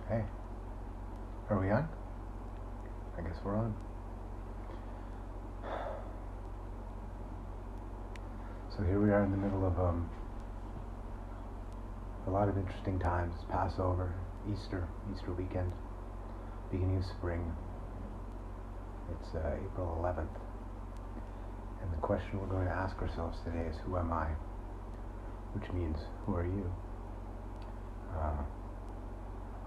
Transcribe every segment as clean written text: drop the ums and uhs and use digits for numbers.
Hey, are we on? I guess we're on. So here we are in the middle of a lot of interesting times. Passover, Easter weekend, beginning of spring. It's April 11th. And the question we're going to ask ourselves today is, who am I? Which means, who are you?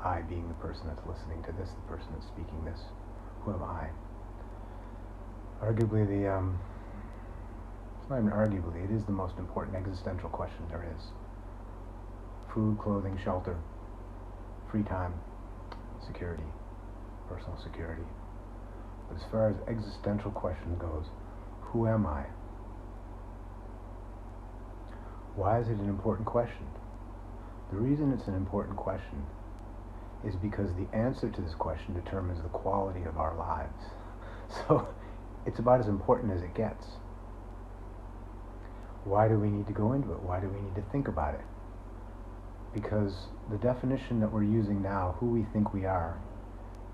I being the person that's listening to this, the person that's speaking this. Who am I? Arguably it's not even arguably, it is the most important existential question there is. Food, clothing, shelter, free time, security, personal security. But as far as existential question goes, who am I? Why is it an important question? The reason it's an important question is because the answer to this question determines the quality of our lives. So it's about as important as it gets. Why do we need to go into it? Why do we need to think about it? Because the definition that we're using now, who we think we are,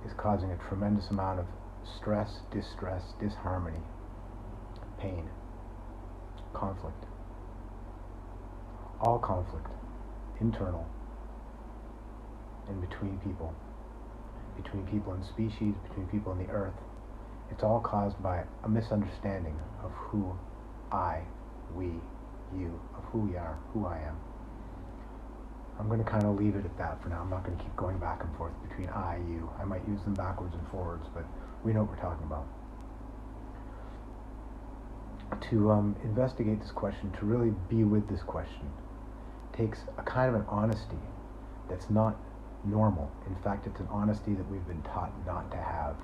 is causing a tremendous amount of stress, distress, disharmony, pain, conflict. All conflict, internal, and between people in species, between people on the earth. It's all caused by a misunderstanding of who I, we, you, of who we are, who I am. I'm going to kind of leave it at that for now. I'm not going to keep going back and forth between I, you. I might use them backwards and forwards, but we know what we're talking about. To investigate this question, to really be with this question, takes a kind of an honesty that's not normal. In fact, it's an honesty that we've been taught not to have.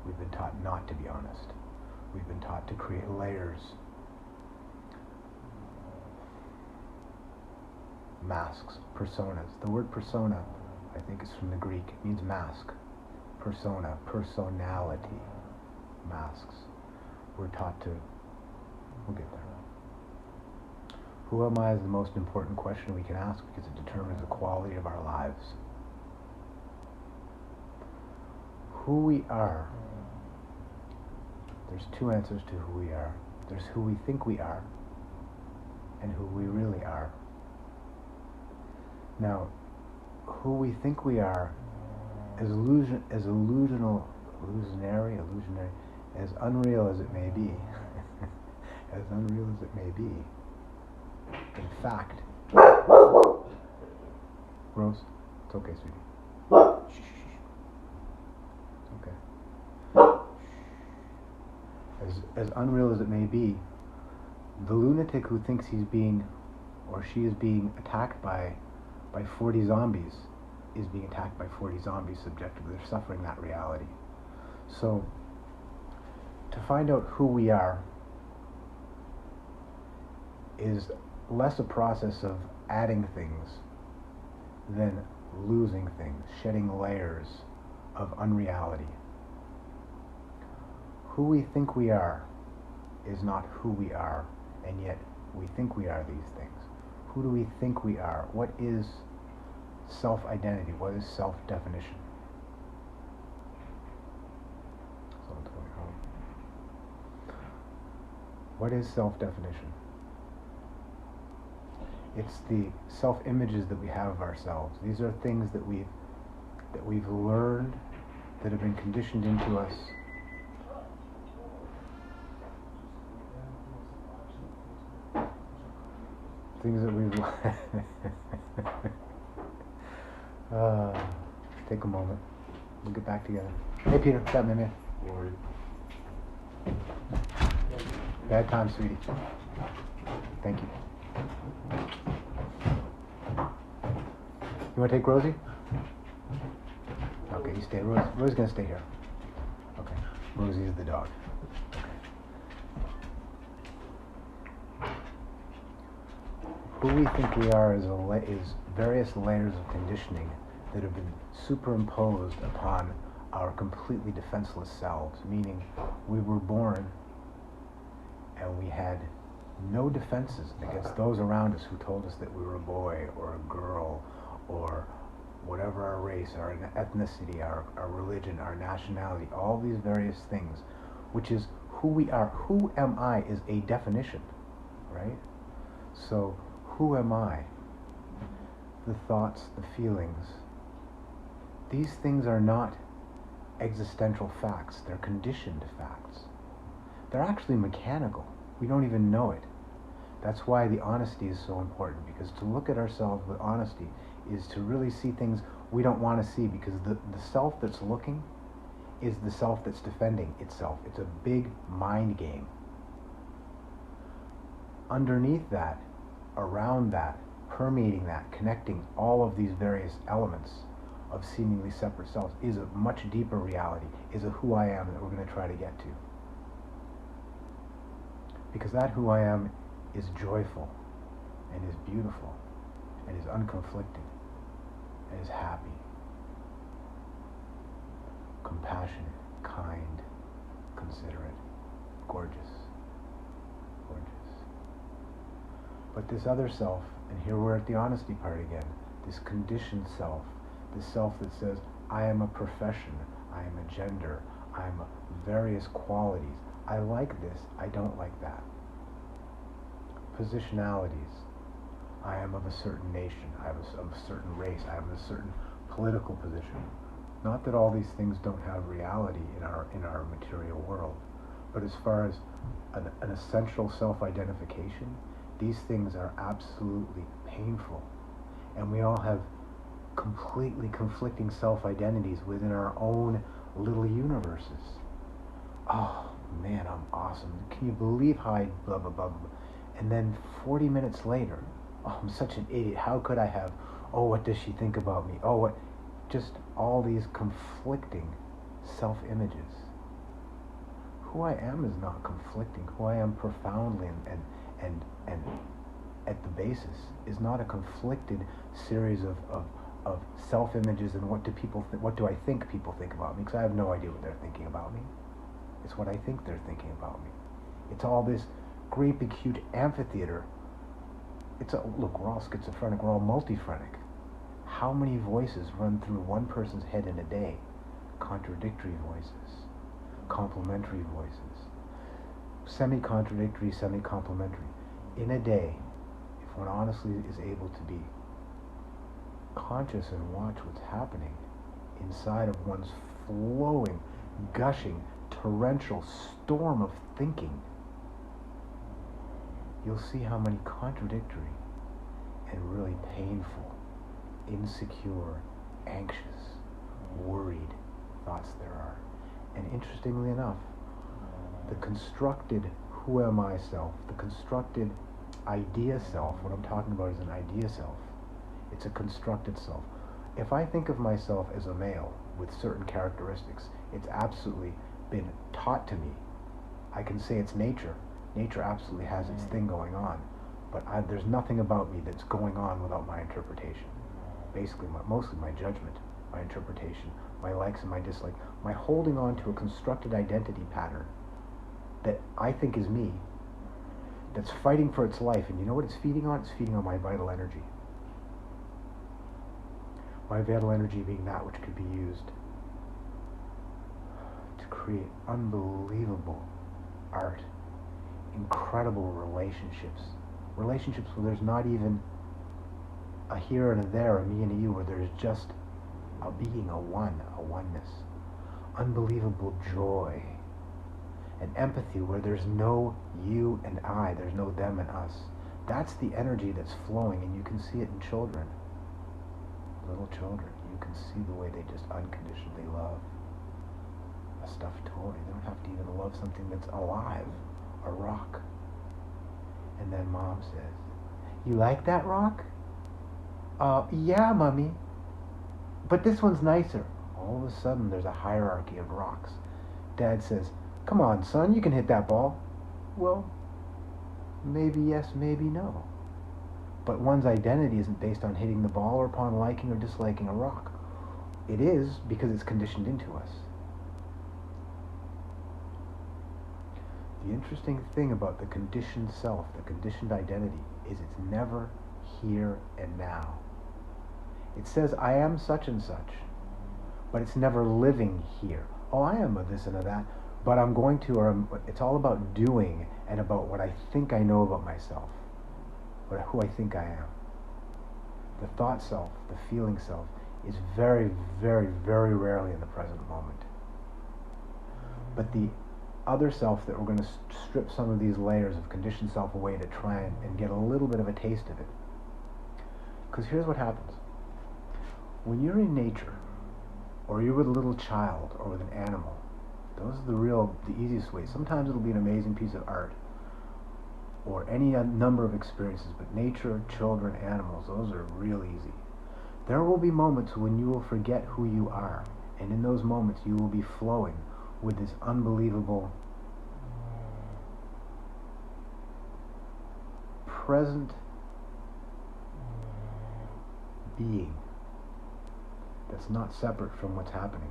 We've been taught not to be honest. We've been taught to create layers, masks, personas. The word persona, I think, is from the Greek. It means mask. Persona, personality, masks. We're taught to, we'll get there. Who am I is the most important question we can ask because it determines the quality of our lives. Who we are, there's two answers to who we are. There's who we think we are and who we really are. Now, who we think we are is illusionary, as unreal as it may be, as unreal as it may be. In fact, Rose, it's okay, sweetie. Shh. It's okay. As unreal as it may be, the lunatic who thinks he's being, or she is being attacked by 40 zombies is being attacked by 40 zombies subjectively. They're suffering that reality. So, to find out who we are is less a process of adding things than losing things, shedding layers of unreality. Who we think we are is not who we are, and yet we think we are these things. Who do we think we are? What is self-identity? What is self-definition? Someone's going home. What is self-definition? It's the self-images that we have of ourselves. These are things that we've learned, that have been conditioned into us. Things that we've take a moment. We'll get back together. Hey Peter, what's up, man? Worried. Bad time, sweetie. Thank you. You want to take Rosie? Okay, you stay. Rosie's gonna stay here. Okay. Rosie is the dog. Okay. Who we think we are is various layers of conditioning that have been superimposed upon our completely defenseless selves, meaning we were born and we had no defenses against those around us who told us that we were a boy or a girl or whatever our race, our ethnicity, our religion, our nationality, all these various things, which is who we are. Who am I is a definition, right? So, who am I? The thoughts, the feelings, these things are not existential facts, they're conditioned facts. They're actually mechanical. We don't even know it. That's why the honesty is so important, because to look at ourselves with honesty is to really see things we don't want to see, because the self that's looking is the self that's defending itself. It's a big mind game. Underneath that, around that, permeating that, connecting all of these various elements of seemingly separate selves is a much deeper reality, is a who I am that we're going to try to get to. Because that who I am is joyful, and is beautiful, and is unconflicted, and is happy, compassionate, kind, considerate, gorgeous, gorgeous. But this other self, and here we're at the honesty part again, this conditioned self, this self that says, I am a profession, I am a gender, I am various qualities, I like this, I don't like that. Positionalities, I am of a certain nation, I am of a certain race, I am of a certain political position. Not that all these things don't have reality in our material world, but as far as an essential self-identification, these things are absolutely painful. And we all have completely conflicting self-identities within our own little universes. Oh man, I'm awesome. Can you believe how I blah, blah, blah, blah. And then 40 minutes later, oh, I'm such an idiot. How could I have? Oh, what does she think about me? Oh, what? Just all these conflicting self-images. Who I am is not conflicting. Who I am profoundly and at the basis is not a conflicted series of self-images and what do I think people think about me, because I have no idea what they're thinking about me. It's what I think they're thinking about me. It's all this great big huge amphitheater. Look, we're all schizophrenic, we're all multiphrenic. How many voices run through one person's head in a day? Contradictory voices, complementary voices, semi-contradictory, semi-complementary. In a day, if one honestly is able to be conscious and watch what's happening inside of one's flowing, gushing, torrential storm of thinking, you'll see how many contradictory and really painful, insecure, anxious, worried thoughts there are. And interestingly enough, the constructed who am I self, the constructed idea self, what I'm talking about is an idea self. It's a constructed self. If I think of myself as a male with certain characteristics, it's absolutely been taught to me. I can say it's nature. Nature absolutely has its thing going on, but there's nothing about me that's going on without my interpretation. Basically, mostly my judgment, my interpretation, my likes and my dislikes, my holding on to a constructed identity pattern that I think is me, that's fighting for its life. And you know what it's feeding on? It's feeding on my vital energy. My vital energy being that which could be used to create unbelievable art, incredible relationships where there's not even a here and a there, a me and a you, where there's just a being, a oneness, unbelievable joy, and empathy where there's no you and I, there's no them and us. That's the energy that's flowing, and you can see it in children, little children. You can see the way they just unconditionally love a stuffed toy. They don't have to even love something that's alive, a rock. And then mom says, "You like that rock?" Yeah, Mommy. But this one's nicer. All of a sudden, there's a hierarchy of rocks. Dad says, "Come on, son, you can hit that ball." Well, maybe yes, maybe no. But one's identity isn't based on hitting the ball or upon liking or disliking a rock. It is because it's conditioned into us. The interesting thing about the conditioned self, the conditioned identity, is it's never here and now. It says I am such and such, but it's never living here. Oh, I am a this and a that, but I'm going to, it's all about doing and about what I think I know about myself, who I think I am. The thought self, the feeling self, is very, very, very rarely in the present moment. But the other self that we're going to strip some of these layers of conditioned self away to try and get a little bit of a taste of it. Because here's what happens. When you're in nature, or you're with a little child, or with an animal, those are the easiest ways. Sometimes it'll be an amazing piece of art, or any number of experiences, but nature, children, animals, those are real easy. There will be moments when you will forget who you are, and in those moments you will be flowing with this unbelievable present being that's not separate from what's happening.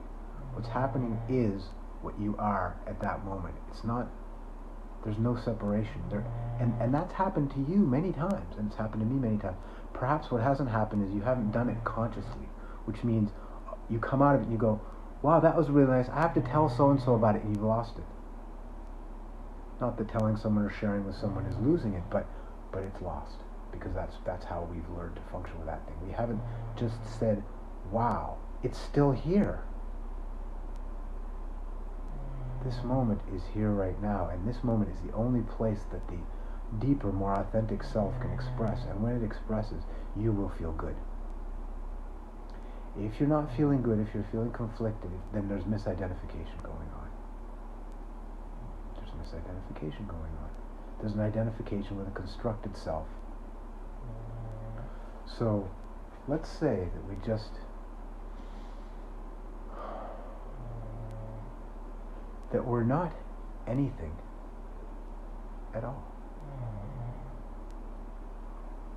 What's happening is what you are at that moment. It's not, there's no separation there, and that's happened to you many times, and it's happened to me many times. Perhaps what hasn't happened is you haven't done it consciously, which means you come out of it and you go, wow, that was really nice, I have to tell so-and-so about it, and you've lost it. Not that telling someone or sharing with someone is losing it, but it's lost, because that's how we've learned to function with that thing. We haven't just said, wow, it's still here. This moment is here right now, and this moment is the only place that the deeper, more authentic self can express, and when it expresses, you will feel good. If you're not feeling good, if you're feeling conflicted, then there's misidentification going on. There's misidentification going on. There's an identification with a constructed self. So, let's say that we just that we're not anything at all.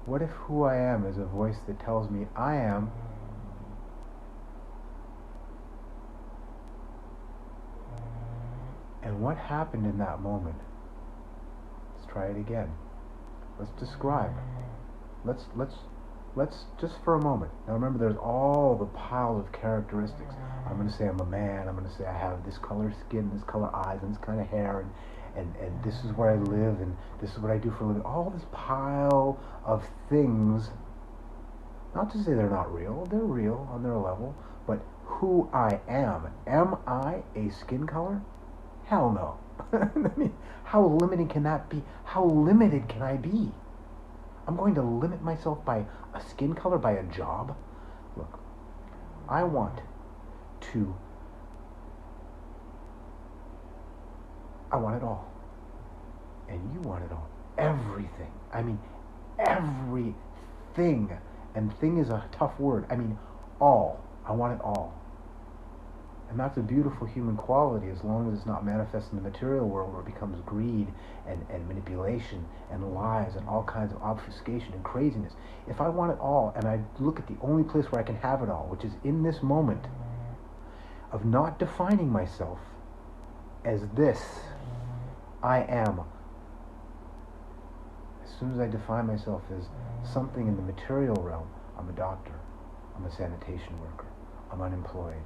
What if who I am is a voice that tells me I am and what happened in that moment? Let's try it again. Let's describe. Let's just for a moment. Now remember, there's all the pile of characteristics. I'm going to say I'm a man. I'm going to say I have this color skin, this color eyes, and this kind of hair, and this is where I live, and this is what I do for a living. All this pile of things. Not to say they're not real. They're real on their level. But who I am. Am I a skin color? Hell no. I mean, how limiting can that be? How limited can I be? I'm going to limit myself by a skin color, by a job? Look, I want it all. And you want it all. Everything. I mean, everything. And thing is a tough word. I mean, all. I want it all. And that's a beautiful human quality, as long as it's not manifest in the material world where it becomes greed and manipulation and lies and all kinds of obfuscation and craziness. If I want it all, and I look at the only place where I can have it all, which is in this moment of not defining myself as this, I am. As soon as I define myself as something in the material realm, I'm a doctor, I'm a sanitation worker, I'm unemployed,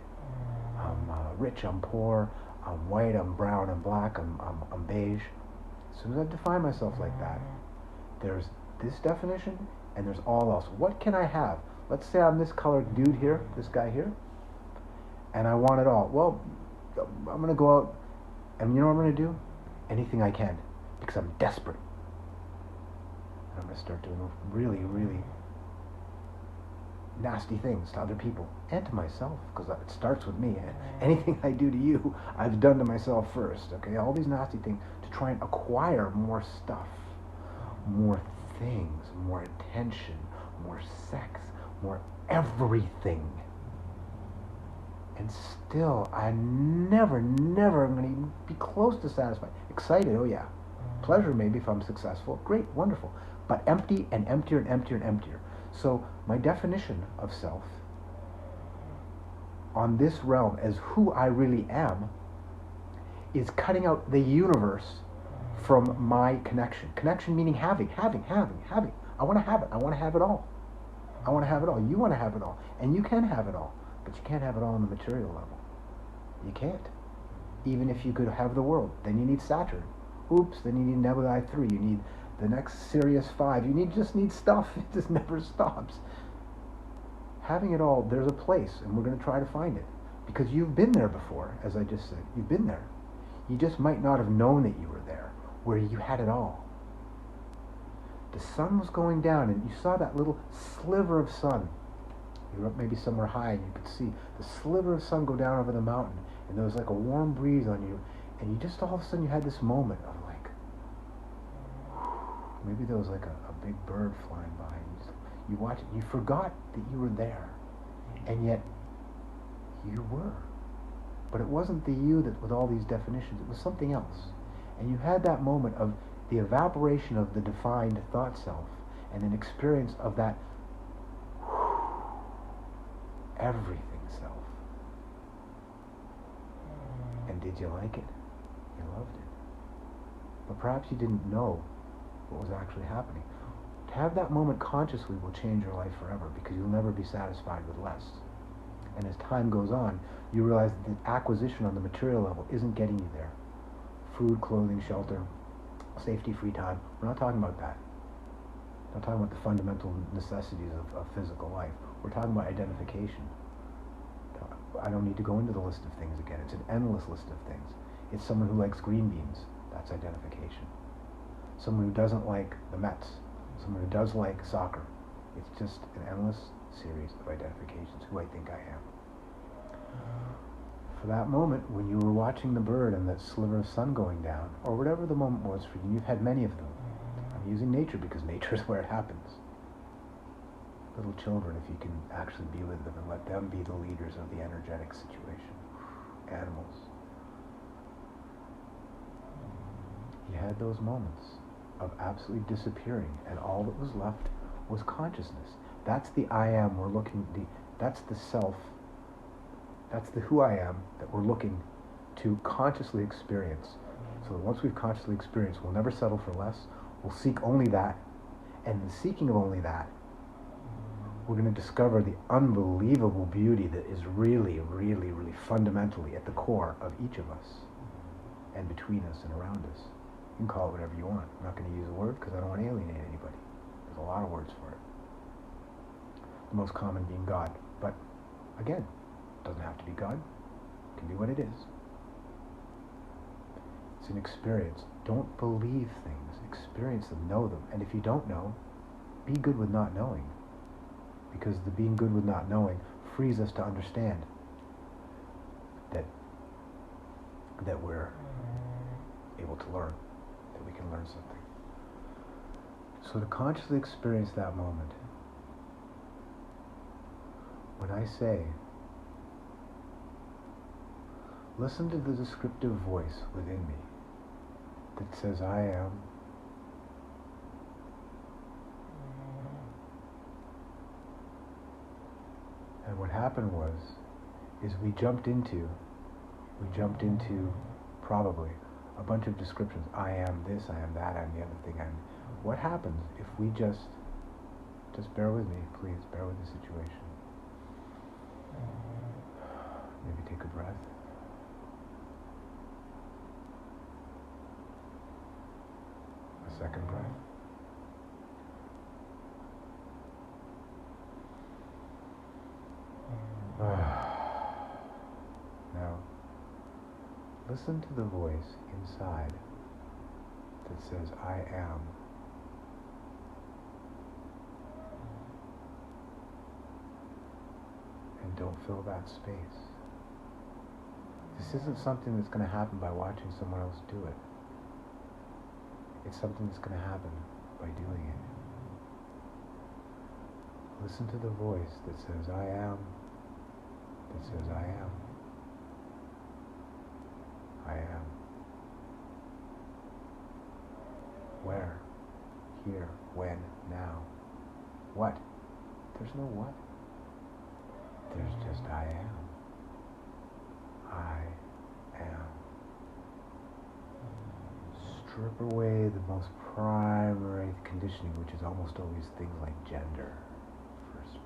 I'm rich, I'm poor, I'm white, I'm brown, I'm black, I'm beige. As soon as I define myself like that, there's this definition and there's all else. What can I have? Let's say I'm this colored dude here, this guy here, and I want it all. Well, I'm going to go out, and you know what I'm going to do? Anything I can, because I'm desperate. And I'm going to start doing really, really nasty things to other people and to myself, because it starts with me. Anything I do to you, I've done to myself first. Okay, all these nasty things to try and acquire more stuff, more things, more attention, more sex, more everything. And still, I never am going to be close to satisfied. Excited, oh yeah. Pleasure maybe if I'm successful. Great, wonderful. But empty and emptier and emptier and emptier. So my definition of self on this realm as who I really am is cutting out the universe from my connection. Connection meaning having. I want to have it. I want to have it all. I want to have it all. You want to have it all. And you can have it all. But you can't have it all on the material level. You can't. Even if you could have the world, then you need Saturn. Oops, then you need Nebulae 3. You need the next Sirius 5. You just need stuff. It just never stops. Having it all, there's a place, and we're going to try to find it. Because you've been there before, as I just said. You've been there. You just might not have known that you were there, where you had it all. The sun was going down, and you saw that little sliver of sun. You were up maybe somewhere high, and you could see the sliver of sun go down over the mountain, and there was like a warm breeze on you, and you just all of a sudden you had this moment of like, maybe there was like a big bird flying by, and you watch it, you forgot that you were there, and yet you were. But it wasn't the you that with all these definitions, it was something else. And you had that moment of the evaporation of the defined thought self, and an experience of that everything self. And did you like it? You loved it. But perhaps you didn't know what was actually happening. To have that moment consciously will change your life forever, because you'll never be satisfied with less. And as time goes on, you realize that the acquisition on the material level isn't getting you there. Food, clothing, shelter, safety, free time. We're not talking about that. We're not talking about the fundamental necessities of physical life. We're talking about identification. I don't need to go into the list of things again. It's an endless list of things. It's someone who likes green beans. That's identification. Someone who doesn't like the Mets. Someone who does like soccer. It's just an endless series of identifications. Who I think I am. For that moment, when you were watching the bird and that sliver of sun going down, or whatever the moment was for you, you've had many of them. I'm using nature because nature is where it happens. Little children, if you can actually be with them and let them be the leaders of the energetic situation. Animals. You had those moments of absolutely disappearing, and all that was left was consciousness. That's the I am we're looking, that's the self, that's the who I am that we're looking to consciously experience. So that once we've consciously experienced, we'll never settle for less. We'll seek only that, and in the seeking of only that, we're going to discover the unbelievable beauty that is really, really, really fundamentally at the core of each of us, and between us and around us. You can call it whatever you want. I'm not going to use a word because I don't want to alienate anybody. There's a lot of words for it. The most common being God. But again, it doesn't have to be God. It can be what it is. It's an experience. Don't believe things. Experience them. Know them. And if you don't know, be good with not knowing. Because the being good with not knowing frees us to understand that we're able to learn, that we can learn something. So to consciously experience that moment, when I say, listen to the descriptive voice within me that says I am, and what happened is we jumped into probably a bunch of descriptions. I am this, I am that, I'm the other thing. What happens if we just bear with me, please, bear with the situation. Maybe take a breath. A second breath. Now, listen to the voice inside that says, I am. And don't fill that space. This isn't something that's going to happen by watching someone else do it. It's something that's going to happen by doing it. Listen to the voice that says, I am, that says, I am. I am. Where? Here. When? Now. What? There's no what. There's just I am. I am. Strip away the most primary conditioning, which is almost always things like gender, first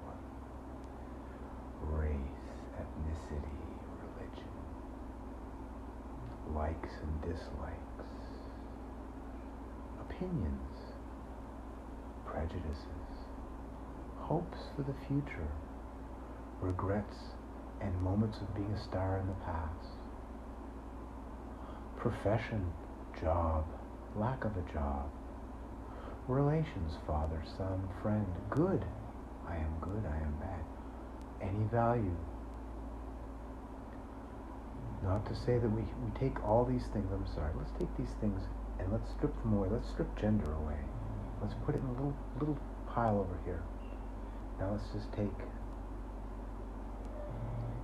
likes and dislikes, opinions, prejudices, hopes for the future, regrets, and moments of being a star in the past, profession, job, lack of a job, relations, father, son, friend, good, I am bad, any value. Not to say that we take all these things, let's take these things and let's strip them away. Let's strip gender away. Let's put it in a little pile over here. Now let's just take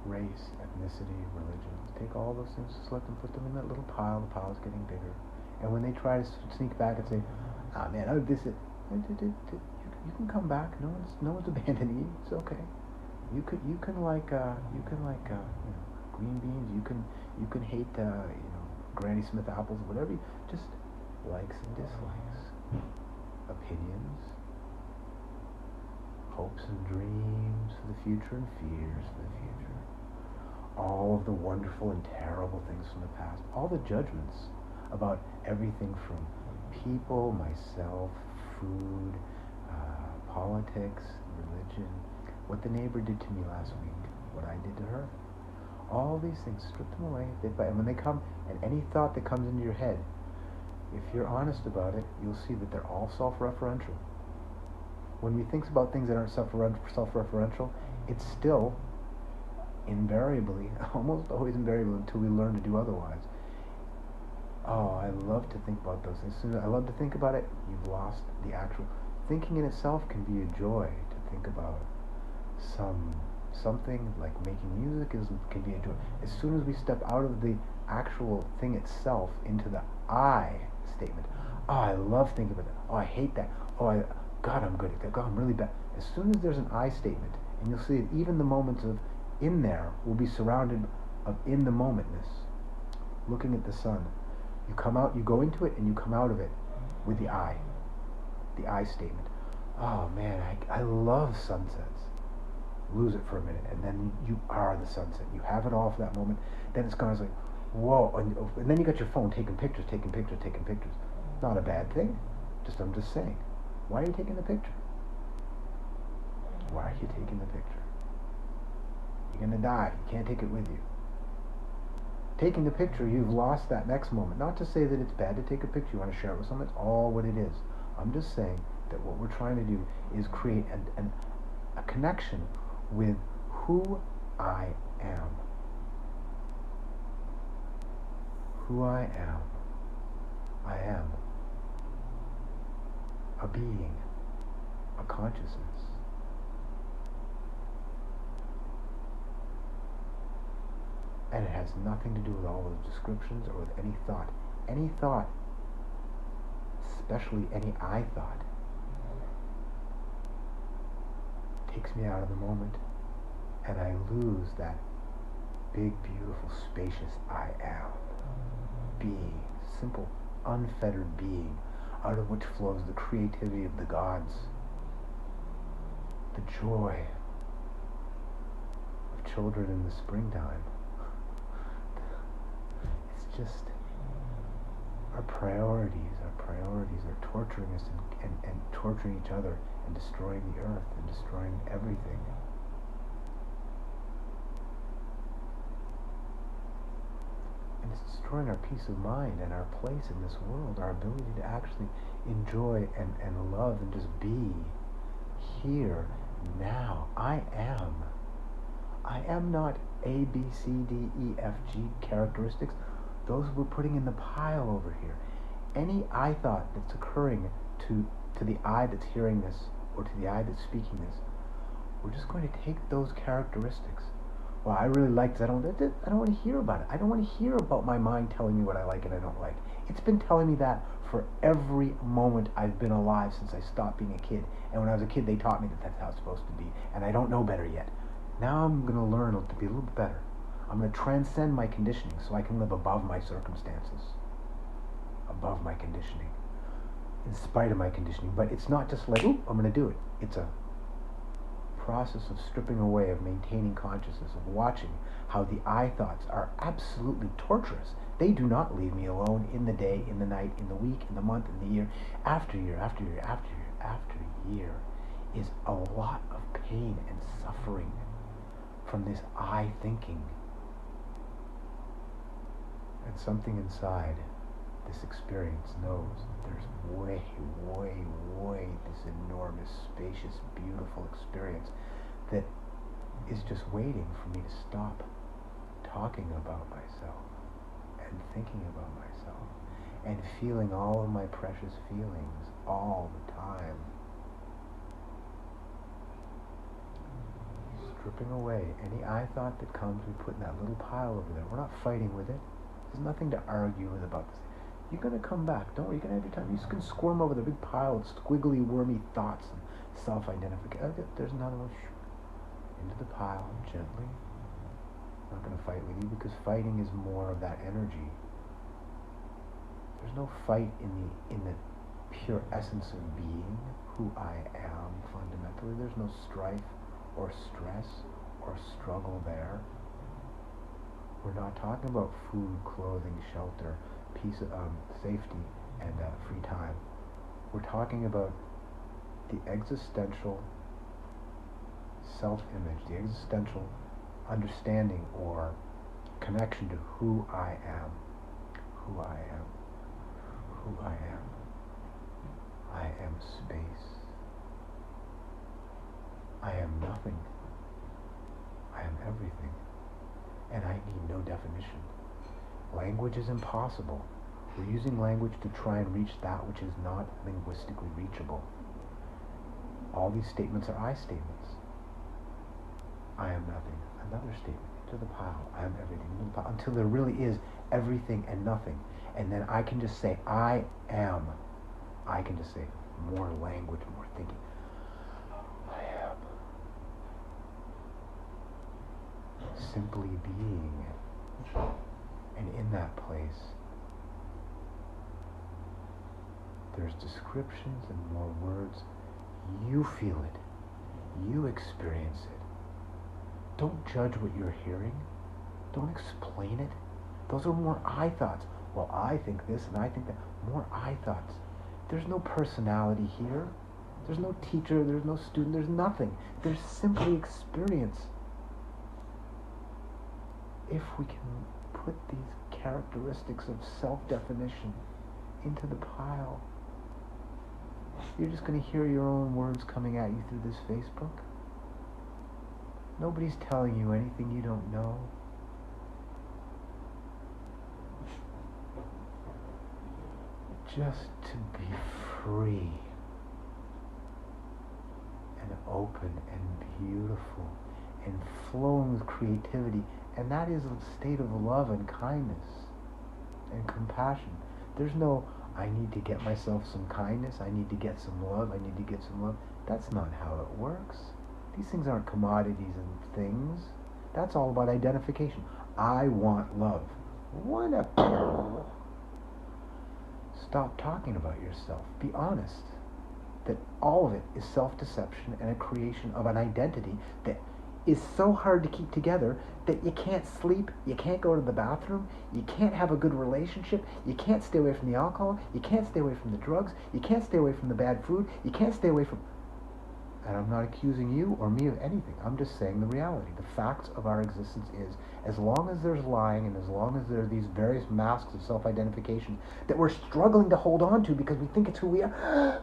race, ethnicity, religion. Let's take all those things, just let them put them in that little pile. The pile's getting bigger. And when they try to sneak back and say, "Ah man, oh this is," you can come back. No one's abandoning you. It's okay. You can like green beans. You can hate Granny Smith apples, whatever. Just likes and dislikes, opinions, hopes and dreams for the future and fears for the future. All of the wonderful and terrible things from the past. All the judgments about everything from people, myself, food, politics, religion, what the neighbor did to me last week, what I did to her. All these things, strip them away. And when they come, and any thought that comes into your head, if you're honest about it, you'll see that they're all self-referential. When we think about things that aren't self-referential, it's still invariably, almost always invariable, until we learn to do otherwise. Oh, I love to think about those things. As soon as I love to think about it, you've lost the actual. Thinking in itself can be a joy. To think about something like making music can be a joy. As soon as we step out of the actual thing itself into the I statement, oh, I love thinking about that. Oh, I hate that. Oh, God, I'm good at that. God, I'm really bad. As soon as there's an I statement, and you'll see that even the moments of in there will be surrounded of in the momentness. Looking at the sun, you come out, you go into it, and you come out of it with the I statement. Oh man, I love sunsets. Lose it for a minute, and then you are the sunset. You have it all for that moment. Then it's gone. It's like, whoa, and then you got your phone taking pictures. Not a bad thing. I'm just saying. Why are you taking the picture? Why are you taking the picture? You're gonna die. You can't take it with you. Taking the picture, you've lost that next moment. Not to say that it's bad to take a picture. You want to share it with someone. It's all what it is. I'm just saying that what we're trying to do is create a connection with who I am. Who I am. I am a being, a consciousness. And it has nothing to do with all those descriptions or with any thought. Any thought, especially any I thought, takes me out of the moment, and I lose that big, beautiful, spacious I am. Being, simple, unfettered being, out of which flows the creativity of the gods, the joy of children in the springtime. It's just our priorities are torturing us and torturing each other and destroying the earth and destroying everything. And it's destroying our peace of mind and our place in this world, our ability to actually enjoy and love and just be here now. I am not A, B, C, D, E, F, G characteristics. Those we're putting in the pile over here. Any I thought that's occurring to the I that's hearing this, or to the I that's speaking this, we're just going to take those characteristics. Well, I really like this. I don't want to hear about it. I don't want to hear about my mind telling me what I like and I don't like. It's been telling me that for every moment I've been alive since I stopped being a kid. And when I was a kid, they taught me that that's how it's supposed to be. And I don't know better yet. Now I'm going to learn to be a little bit better. I'm going to transcend my conditioning so I can live above my circumstances. Above my conditioning. In spite of my conditioning. But it's not just like, oop, I'm going to do it. It's a process of stripping away, of maintaining consciousness, of watching how the I thoughts are absolutely torturous. They do not leave me alone in the day, in the night, in the week, in the month, in the year, after year, after year, after year, after year, is a lot of pain and suffering from this I thinking. And something inside this experience knows there's way, way, way this enormous, spacious, beautiful experience that is just waiting for me to stop talking about myself and thinking about myself and feeling all of my precious feelings all the time. Stripping away any I thought that comes, we put in that little pile over there. We're not fighting with it. There's nothing to argue with about this. You're going to come back. Don't worry, you're going to have your time. You just can squirm over the big pile of squiggly, wormy thoughts and self-identification. There's none of those. Into the pile, gently. I'm not going to fight with you because fighting is more of that energy. There's no fight in the pure essence of being, who I am fundamentally. There's no strife or stress or struggle there. We're not talking about food, clothing, shelter, peace, safety, and free time. We're talking about the existential self-image, the existential understanding or connection to who I am, who I am, who I am. I am space. I am nothing. I am everything. And I need no definition. Language is impossible. We're using language to try and reach that which is not linguistically reachable. All these statements are I statements. I am nothing. Another statement. Into the pile. I am everything. Into the pile. Until there really is everything and nothing. And then I can just say, I am. I can just say more language, more thinking. I am. Simply being. And in that place, there's descriptions and more words. You feel it. You experience it. Don't judge what you're hearing. Don't explain it. Those are more I thoughts. Well, I think this and I think that. More I thoughts. There's no personality here. There's no teacher. There's no student. There's nothing. There's simply experience. If we can put these characteristics of self-definition into the pile, you're just going to hear your own words coming at you through this Facebook. Nobody's telling you anything you don't know. Just to be free and open and beautiful and flowing with creativity. And that is a state of love and kindness and compassion. There's no, I need to get myself some kindness, I need to get some love, I need to get some love. That's not how it works. These things aren't commodities and things. That's all about identification. I want love. What a... Stop talking about yourself. Be honest that all of it is self-deception and a creation of an identity that is so hard to keep together that you can't sleep, you can't go to the bathroom, you can't have a good relationship, you can't stay away from the alcohol, you can't stay away from the drugs, you can't stay away from the bad food, you can't stay away from... And I'm not accusing you or me of anything. I'm just saying the reality. The facts of our existence is, as long as there's lying and as long as there are these various masks of self-identification that we're struggling to hold on to because we think it's who we are,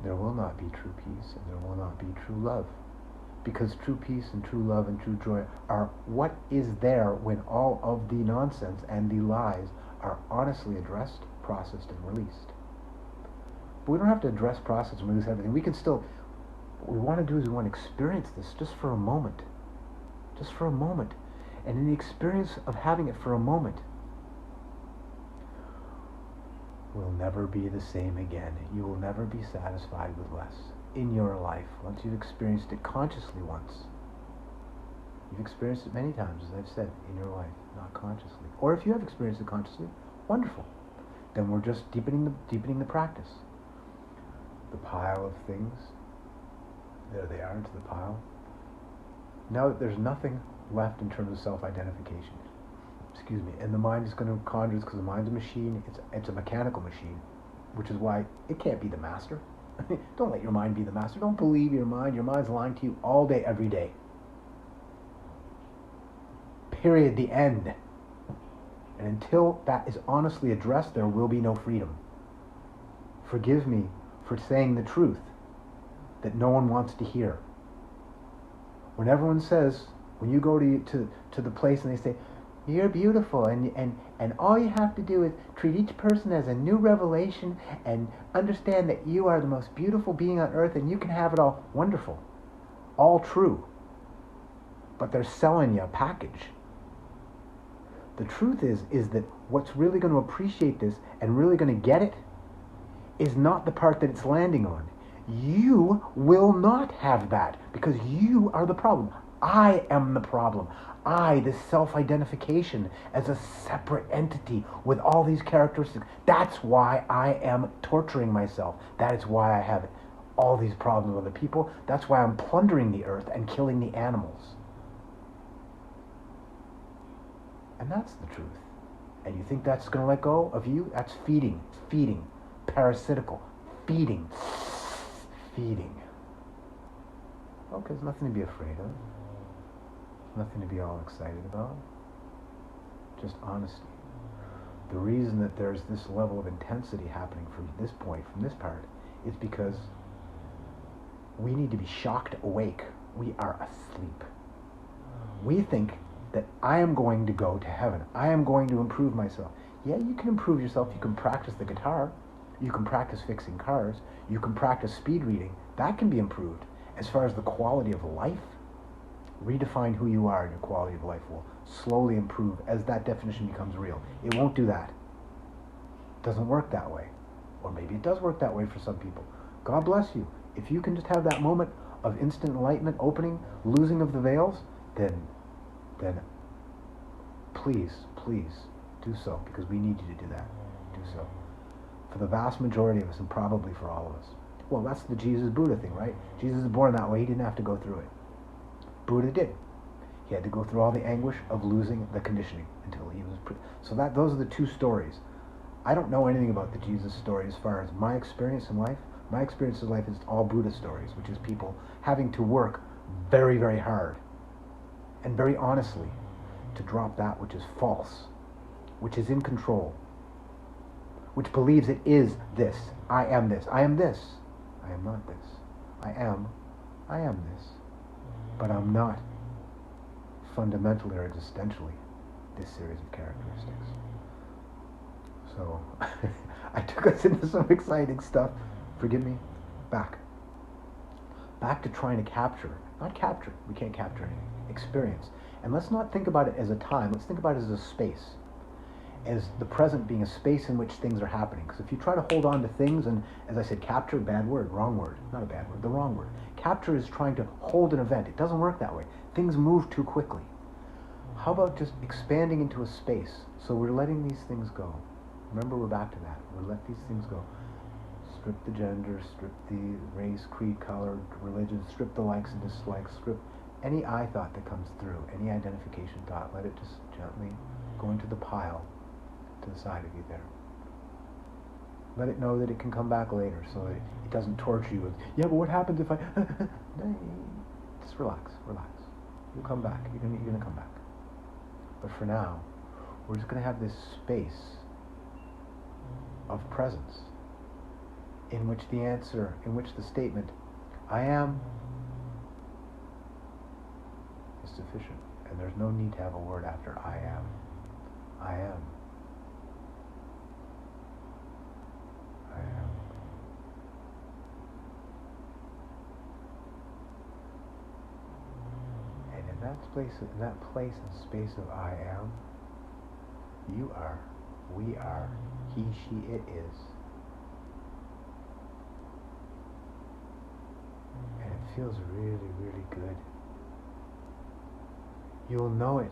there will not be true peace and there will not be true love. Because true peace and true love and true joy are what is there when all of the nonsense and the lies are honestly addressed, processed, and released. But we don't have to address, process, and release everything. We can still, what we want to do is we want to experience this just for a moment. Just for a moment. And in the experience of having it for a moment, we'll never be the same again. You will never be satisfied with less in your life once you've experienced it consciously once. You've experienced it many times, as I've said, in your life, not consciously. Or if you have experienced it consciously, wonderful. Then we're just deepening the practice. The pile of things There they are, into the pile. Now there's nothing left in terms of self-identification. Excuse me. And the mind is going to conjure this because the mind's a machine. It's a mechanical machine, which is why it can't be the master. Don't let your mind be the master. Don't believe your mind. Your mind's lying to you all day, every day. Period. The end. And until that is honestly addressed, there will be no freedom. Forgive me for saying the truth that no one wants to hear. When everyone says, when you go to the place and they say, you're beautiful, and all you have to do is treat each person as a new revelation and understand that you are the most beautiful being on earth and you can have it all. Wonderful. All true. But they're selling you a package. The truth is that what's really going to appreciate this and really going to get it is not the part that it's landing on. You will not have that because you are the problem. I am the problem. I, this self-identification as a separate entity with all these characteristics. That's why I am torturing myself. That is why I have all these problems with other people. That's why I'm plundering the earth and killing the animals. And that's the truth. And you think that's going to let go of you? That's feeding, parasitical, feeding. Okay, there's nothing to be afraid of. Nothing to be all excited about. Just honesty. The reason that there's this level of intensity happening from this point, from this part, is because we need to be shocked awake. We are asleep. We think that I am going to go to heaven. I am going to improve myself. Yeah, you can improve yourself. You can practice the guitar. You can practice fixing cars. You can practice speed reading. That can be improved. As far as the quality of life, redefine who you are and your quality of life will slowly improve as that definition becomes real. It won't do that. It doesn't work that way. Or maybe it does work that way for some people. God bless you. If you can just have that moment of instant enlightenment, opening, losing of the veils, then please do so, because we need you to do that. Do so. For the vast majority of us, and probably for all of us. Well, that's the Jesus Buddha thing, right? Jesus is born that way. He didn't have to go through it. Buddha did. He had to go through all the anguish of losing the conditioning until he was... So those are the two stories. I don't know anything about the Jesus story as far as my experience in life. My experience in life is all Buddha stories, which is people having to work very, very hard and very honestly to drop that which is false, which is in control, which believes it is this. I am this. I am this. I am not this. I am this. But I'm not fundamentally or existentially this series of characteristics. So I took us into some exciting stuff. Forgive me. Back to trying to capture. Not capture. We can't capture anything. Experience. And let's not think about it as a time. Let's think about it as a space. As the present being a space in which things are happening. Because if you try to hold on to things, and as I said, capture, bad word, wrong word. Not a bad word, the wrong word. Capture is trying to hold an event. It doesn't work that way. Things move too quickly. How about just expanding into a space? So we're letting these things go. Remember, we're back to that. We'll let these things go. Strip the gender, strip the race, creed, color, religion, strip the likes and dislikes, strip any I thought that comes through, any identification thought, let it just gently go into the pile to the side of you there. Let it know that it can come back later so that it doesn't torture you with, yeah, but what happens if I... No, just relax. You'll come back. You're gonna come back. But for now, we're just going to have this space of presence in which the statement, I am, is sufficient. And there's no need to have a word after I am. I am. I am. And in that place and space of I am, you are, we are, he, she, it is. And it feels really, really good. You'll know it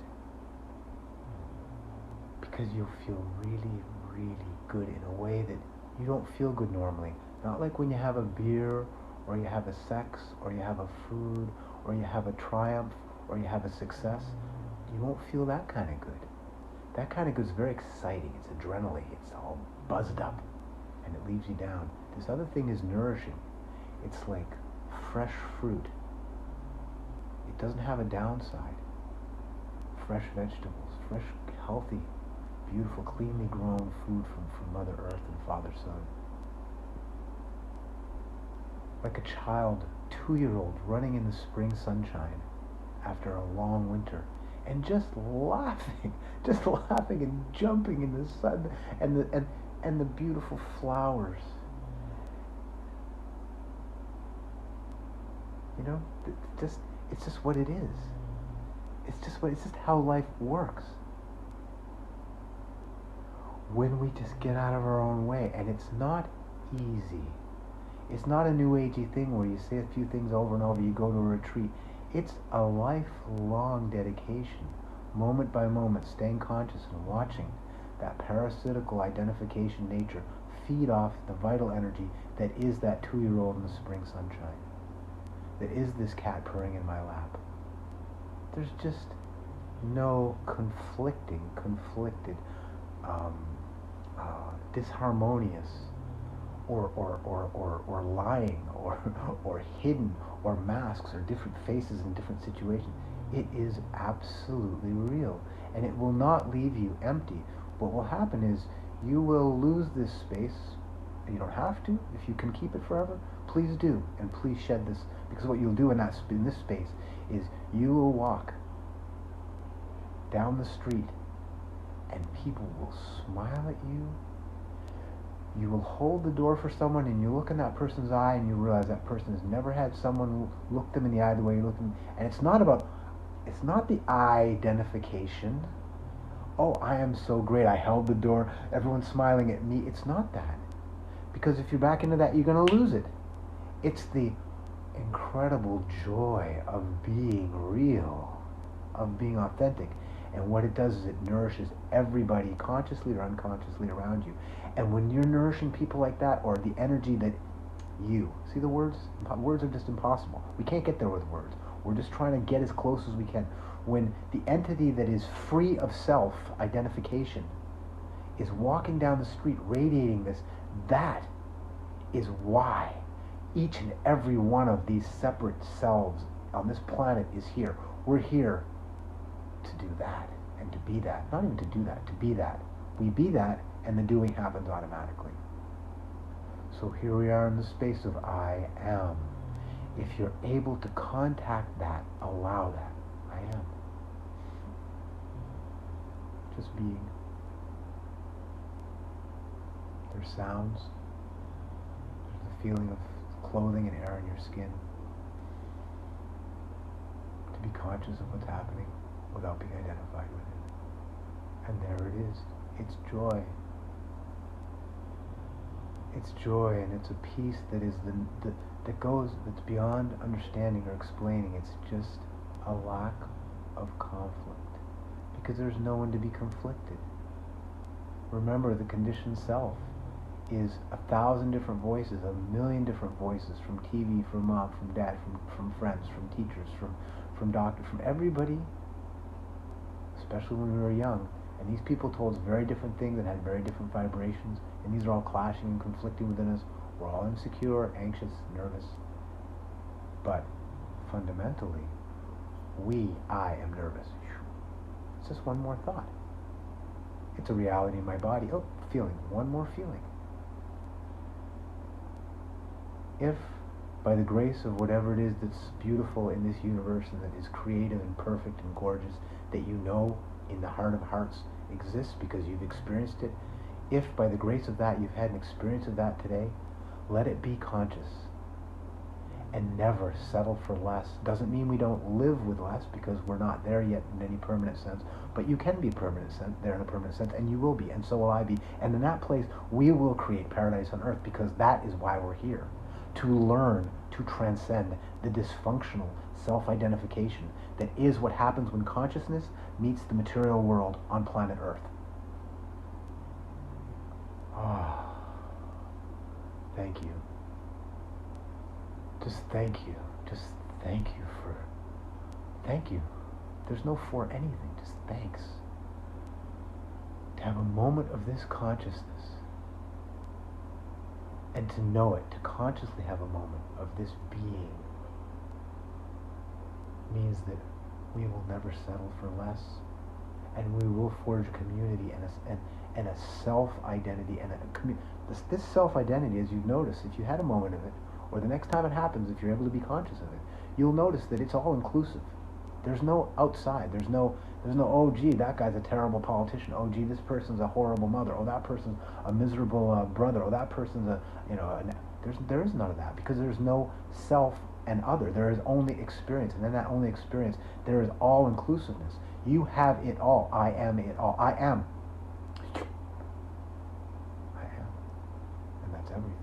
because you'll feel really, really good in a way that you don't feel good normally. Not like when you have a beer or you have a sex, or you have a food, or you have a triumph, or you have a success, you won't feel that kind of good. That kind of good is very exciting. It's adrenaline. It's all buzzed up, and it leaves you down. This other thing is nourishing. It's like fresh fruit. It doesn't have a downside. Fresh vegetables, fresh, healthy, beautiful, cleanly grown food from Mother Earth and Father Sun. Like a child, 2-year-old, running in the spring sunshine after a long winter, and just laughing and jumping in the sun, and the beautiful flowers. You know, it's just what it is. It's just how life works. When we just get out of our own way, and it's not easy. It's not a new agey thing where you say a few things over and over, you go to a retreat. It's a lifelong dedication, moment by moment, staying conscious and watching that parasitical identification nature feed off the vital energy that is that 2-year-old in the spring sunshine, that is this cat purring in my lap. There's just no conflicted, disharmonious, or lying, or hidden, or masks, or different faces in different situations. It is absolutely real, and it will not leave you empty. What will happen is you will lose this space. You don't have to. If you can keep it forever, please do, and please shed this, because what you'll do in this space is you will walk down the street, and people will smile at you. You will hold the door for someone, and you look in that person's eye, and you realize that person has never had someone look them in the eye the way you look them. And it's not the identification. Oh, I am so great, I held the door, everyone's smiling at me. It's not that. Because if you're back into that, you're going to lose it. It's the incredible joy of being real, of being authentic. And what it does is it nourishes everybody, consciously or unconsciously, around you. And when you're nourishing people like that, or the energy that you... See the words? Words are just impossible. We can't get there with words. We're just trying to get as close as we can. When the entity that is free of self-identification is walking down the street radiating this, that is why each and every one of these separate selves on this planet is here. We're here to do that, and to be that. Not even to do that, to be that. We be that, and the doing happens automatically. So here we are in the space of I am. If you're able to contact that, allow that. I am. Just being. There's sounds. There's the feeling of clothing and air in your skin. To be conscious of what's happening without being identified with it. And there it is. It's joy. It's joy, and it's a peace that is that's beyond understanding or explaining. It's just a lack of conflict, because there's no one to be conflicted. Remember, the conditioned self is 1,000 different voices, 1,000,000 different voices, from TV, from mom, from dad, from friends, from teachers, from doctors, from everybody, especially when we were young. And these people told us very different things and had very different vibrations, and these are all clashing and conflicting within us. We're all insecure, anxious, nervous. But fundamentally, I am nervous. It's just one more thought. It's a reality in my body. Oh, feeling, one more feeling. If, by the grace of whatever it is that's beautiful in this universe and that is creative and perfect and gorgeous, that you know in the heart of hearts exists because you've experienced it, if by the grace of that you've had an experience of that today, let it be conscious and never settle for less. Doesn't mean we don't live with less, because we're not there yet in any permanent sense, but you can be there in a permanent sense, and you will be, and so will I be. And in that place, we will create paradise on earth, because that is why we're here. To learn to transcend the dysfunctional self-identification that is what happens when consciousness meets the material world on planet Earth. Thank you. Just thank you. Just thank you for, thank you. There's no for anything, just thanks. To have a moment of this consciousness and to know it, to consciously have a moment of this being means that we will never settle for less, and we will forge a community and a self-identity and this self-identity, as you've noticed, if you had a moment of it, or the next time it happens, if you're able to be conscious of it, you'll notice that it's all inclusive. There's no outside. There's no, oh gee, that guy's a terrible politician. Oh gee, this person's a horrible mother. Oh, that person's a miserable brother. Oh, that person's there is none of that, because there's no self and other. There is only experience, and in that only experience, there is all inclusiveness. You have it all. I am it all. I am. I am. And that's everything.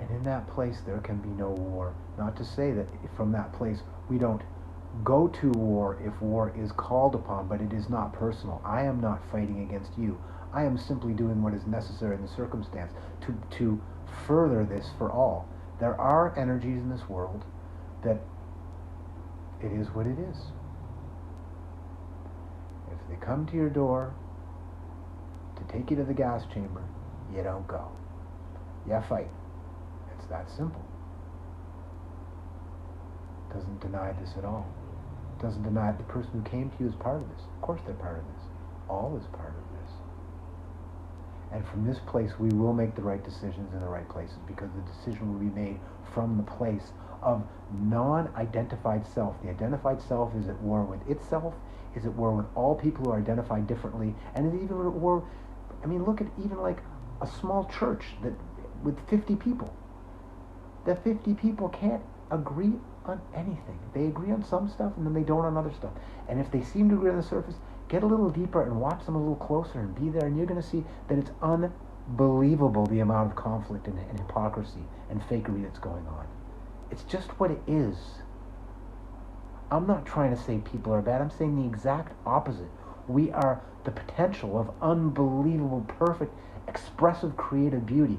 And in that place, there can be no war. Not to say that from that place, we don't go to war if war is called upon, but it is not personal. I am not fighting against you. I am simply doing what is necessary in the circumstance to further this for all. There are energies in this world that it is what it is. If they come to your door to take you to the gas chamber, you don't go. You fight. It's that simple. Doesn't deny this at all. Doesn't deny the person who came to you is part of this. Of course they're part of this. All is part of this. And from this place, we will make the right decisions in the right places, because the decision will be made from the place of non-identified self. The identified self is at war with itself, is at war with all people who are identified differently, and is even at war, I mean, look at even like a small church that with 50 people. The 50 people can't agree on anything. They agree on some stuff and then they don't on other stuff. And if they seem to agree on the surface, get a little deeper and watch them a little closer and be there, and you're going to see that it's unbelievable the amount of conflict and hypocrisy and fakery that's going on. It's just what it is. I'm not trying to say people are bad. I'm saying the exact opposite. We are the potential of unbelievable, perfect, expressive, creative beauty.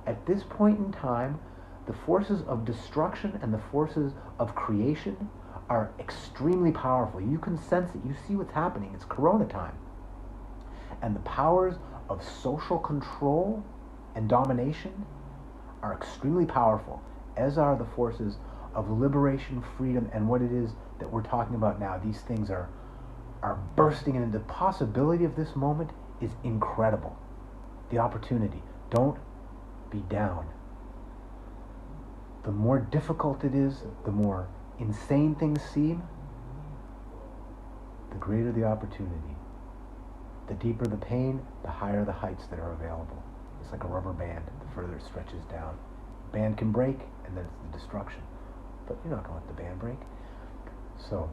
At this point in time, the forces of destruction and the forces of creation are extremely powerful. You can sense it. You see what's happening. It's Corona time. And the powers of social control and domination are extremely powerful, as are the forces of liberation, freedom, and what it is that we're talking about now. These things are bursting, and the possibility of this moment is incredible. The opportunity. Don't be down. The more difficult it is, the more insane things seem, the greater the opportunity. The deeper the pain, the higher the heights that are available. It's like a rubber band. The further it stretches down, band can break, and then it's the destruction. But you're not going to let the band break. So,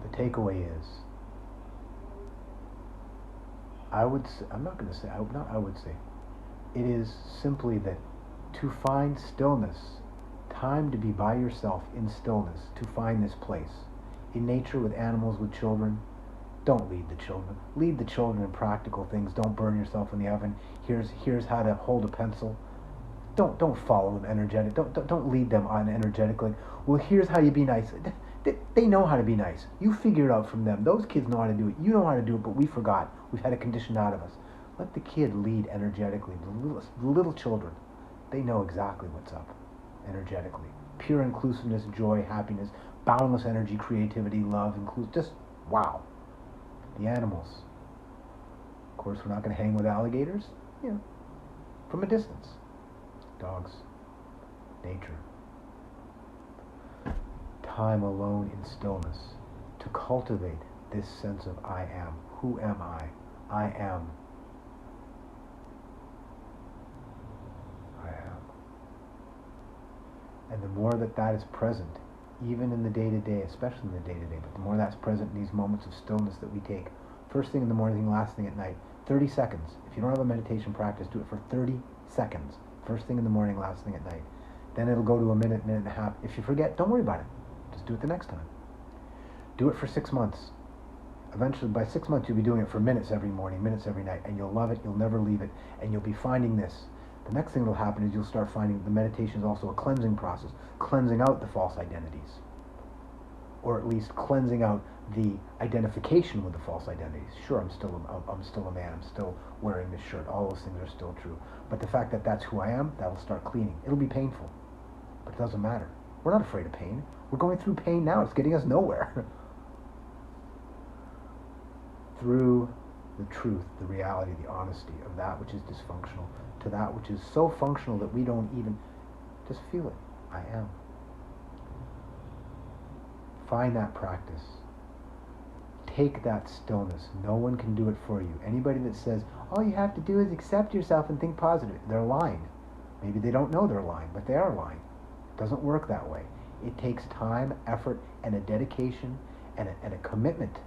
the takeaway is, it is simply that to find stillness, time to be by yourself in stillness, to find this place. In nature, with animals, with children, don't lead the children. Lead the children in practical things. Don't burn yourself in the oven. Here's how to hold a pencil. Don't follow them energetic. Don't lead them on energetically. Well, here's how you be nice. They know how to be nice. You figure it out from them. Those kids know how to do it. You know how to do it, but we forgot. We've had it conditioned out of us. Let the kid lead energetically. The little children, they know exactly what's up energetically. Pure inclusiveness, joy, happiness, boundless energy, creativity, love, just wow. The animals. Of course, we're not going to hang with alligators, from a distance. Dogs, nature. Time alone in stillness to cultivate this sense of I am. Who am I? I am. I am. And the more that is present, even in the day-to-day, especially in the day-to-day, but the more that's present in these moments of stillness that we take, first thing in the morning, last thing at night, 30 seconds. If you don't have a meditation practice, do it for 30 seconds. First thing in the morning, last thing at night. Then it'll go to a minute, minute and a half. If you forget, don't worry about it. Just do it the next time. Do it for 6 months. Eventually, by 6 months, you'll be doing it for minutes every morning, minutes every night, and you'll love it, you'll never leave it, and you'll be finding this. The next thing that'll happen is you'll start finding the meditation is also a cleansing process, cleansing out the false identities, or at least cleansing out the identification with the false identities. Sure, I'm still a man. I'm still wearing this shirt. All those things are still true. But the fact that that's who I am, that'll start cleaning. It'll be painful, but it doesn't matter. We're not afraid of pain. We're going through pain now. It's getting us nowhere. Through the truth, the reality, the honesty of that which is dysfunctional to that which is so functional that we don't even just feel it. I am. Find that practice. Take that stillness. No one can do it for you. Anybody that says, all you have to do is accept yourself and think positive, they're lying. Maybe they don't know they're lying, but they are lying. It doesn't work that way. It takes time, effort, and a dedication and a commitment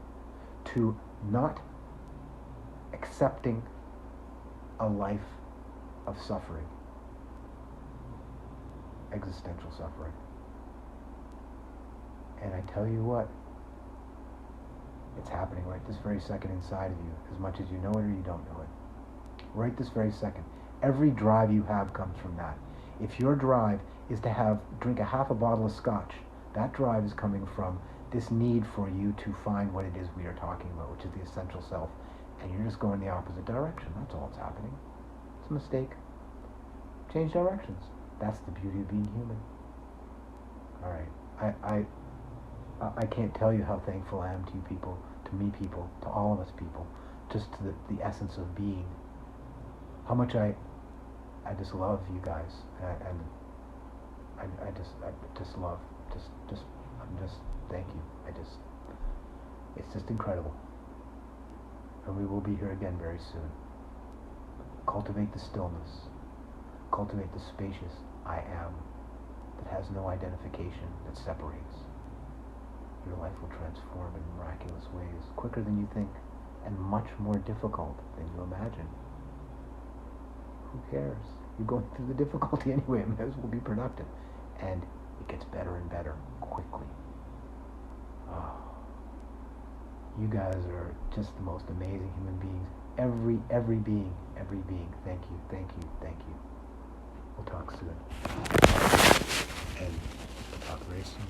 to not accepting a life of suffering, existential suffering. And I tell you what, it's happening right this very second inside of you, as much as you know it or you don't know it. Right this very second. Every drive you have comes from that. If your drive is to drink a half a bottle of scotch, that drive is coming from this need for you to find what it is we are talking about, which is the essential self, and you're just going the opposite direction. That's all that's happening. It's a mistake. Change directions. That's the beauty of being human. All right. I can't tell you how thankful I am to you people, to me people, to all of us people, just to the essence of being. How much I just love you guys, and I just love, thank you. It's just incredible. And we will be here again very soon. Cultivate the stillness. Cultivate the spacious I am that has no identification, that separates. Your life will transform in miraculous ways, quicker than you think, and much more difficult than you imagine. Who cares? You're going through the difficulty anyway. It may as well be productive. And it gets better and better quickly. Oh, you guys are just the most amazing human beings. Every being. Thank you. We'll talk soon. And we'll talk very soon.